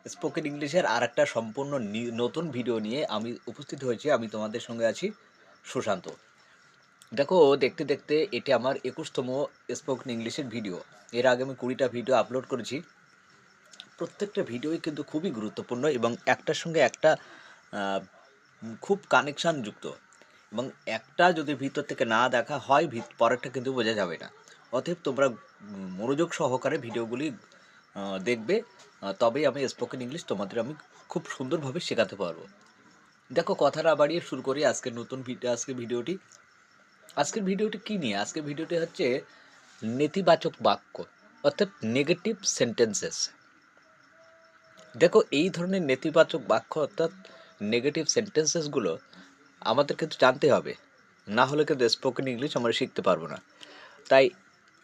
Spoken ইংলিশের আরেকটা সম্পূর্ণ নতুন ভিডিও নিয়ে আমি উপস্থিত হয়েছি। আমি তোমাদের সঙ্গে আছি সুশান্ত। দেখো, দেখতে দেখতে এটি আমার ২১তম স্পোকেন ইংলিশের ভিডিও। এর আগে আমি ২০টা ভিডিও আপলোড করেছি। প্রত্যেকটা ভিডিওই কিন্তু খুবই গুরুত্বপূর্ণ এবং একটার সঙ্গে একটা খুব কানেকশান যুক্ত, এবং একটা যদি ভিতর থেকে না দেখা হয় পরেরটা কিন্তু বোঝা যাবে না। অতএব তোমরা মনোযোগ সহকারে ভিডিওগুলি দেখবে, তবেই আমি স্পোকেন ইংলিশ তোমাদের আমি খুব সুন্দরভাবে শেখাতে পারবো। দেখো, কথা না বাড়িয়ে শুরু করি আজকের নতুন ভিডিওটি। আজকের ভিডিওটি কী নিয়ে? আজকের ভিডিওটি হচ্ছে নেতিবাচক বাক্য, অর্থাৎ নেগেটিভ সেন্টেন্সেস। দেখো, এই ধরনের নেতিবাচক বাক্য অর্থাৎ নেগেটিভ সেন্টেন্সেসগুলো আমাদের কিন্তু জানতে হবে, না হলে কিন্তু স্পোকেন ইংলিশ আমরা শিখতে পারবো না। তাই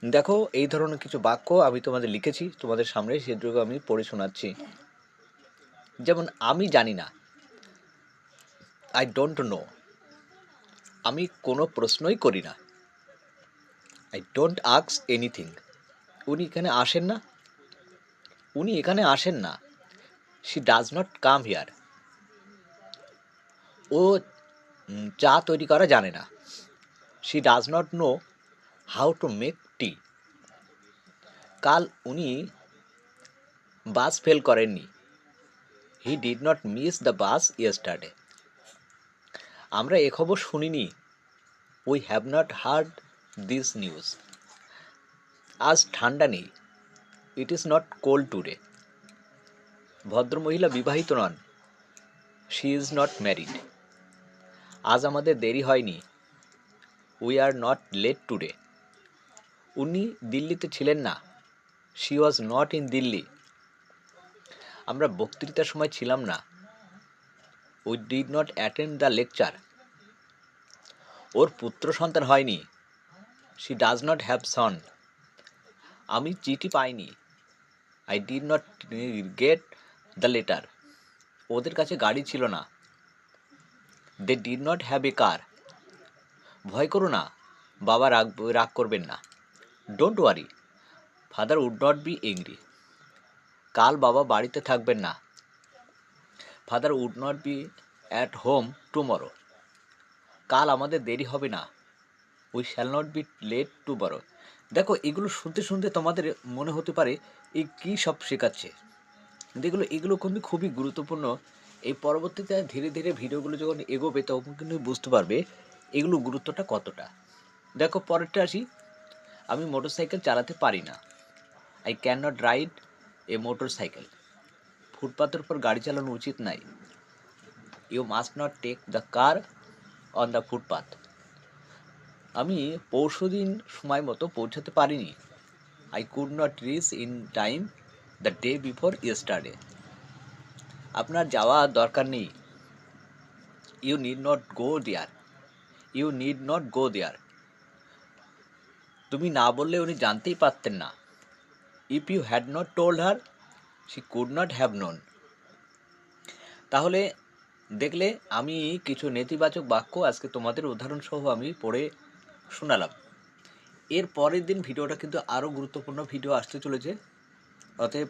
দেখো, এই ধরনের কিছু বাক্য আমি তোমাদের লিখেছি তোমাদের সামনে, সেগুলো আমি পড়ে শোনাচ্ছি। যেমন, আমি জানি না, আই ডোন্ট নো। আমি কোনো প্রশ্নই করি না, আই ডোন্ট আস্ক এনিথিং। উনি এখানে আসেন না, উনি এখানে আসেন না। She does not come here. ও চা তৈরি করা জানে না, she does not know how to make tea. কাল উনি বাস ফেল করেননি, he did not miss the bus yesterday. আমরা এ খবর শুনিনি, we have not heard this news. আজ ঠান্ডা নেই, it is not cold today. ভদ্রমহিলা বিবাহিত নন, শি ইজ নট ম্যারিড। আজ আমাদের দেরি হয়নি, we are not late today. উনি দিল্লিতে ছিলেন না, she was not in Delhi. আমরা বক্তৃতার সময় ছিলাম না, we did not attend the lecture. ওর পুত্র সন্তান হয়নি, she does not have son. আমি চিঠি পাইনি, I did not get the letter. ওদের কাছে গাড়ি ছিল না, they did not have a car. ভয় করো না, বাবা রাগ করবেন না। Don't worry, father would not be angry. কাল বাবা বাড়িতে থাকবেন না, father would not B at home tomorrow. কাল আমাদের দেরি হবে না, we shall not be late tomorrow. দেখো, এগুলো শুনতে শুনতে তোমাদের মনে হতে পারে এই কী সব শেখাচ্ছে। এগুলো কিন্তু খুবই গুরুত্বপূর্ণ। এই পরবর্তীতে ধীরে ধীরে ভিডিওগুলো যখন এগোবে তখন কিন্তু বুঝতে পারবে এগুলো গুরুত্বটা কতটা। দেখো, পরেরটা আসি। আমি মোটরসাইকেল চালাতে পারি না, I can not ride a motor cycle. ফুটপাথের উপর গাড়ি চালানো উচিত নাই, you must not take the car on the footpath. আমি পরশুদিন সময় মতো পৌঁছাতে পারিনি, I could not reach in time the day before yesterday. আপনার যাওয়া দরকার নেই, you need not go there, you need not go there. তুমি না বললে উনি জানতেই পারতেন না, if you had not told her she could not have known. তাহলে দেখলে, আমি কিছু নেতিবাচক বাক্য আজকে তোমাদের উদাহরণসহ আমি পড়ে শোনালাম। এর পরের দিন ভিডিওটা কিন্তু আরও গুরুত্বপূর্ণ ভিডিও আসতে চলেছে। অতএব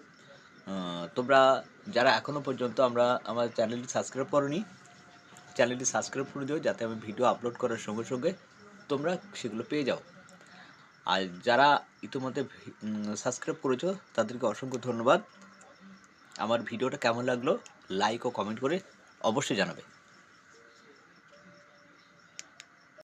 তোমরা যারা এখনও পর্যন্ত আমার চ্যানেলটি সাবস্ক্রাইব করোনি, চ্যানেলটি সাবস্ক্রাইব করে দিও, যাতে আমি ভিডিও আপলোড করার সঙ্গে সঙ্গে তোমরা সেগুলো পেয়ে যাও। আর যারা ইতিমধ্যে সাবস্ক্রাইব করেছো তাদেরকে অসংখ্য ধন্যবাদ। আমার ভিডিওটা কেমন লাগলো লাইক ও কমেন্ট করে অবশ্যই জানাবে।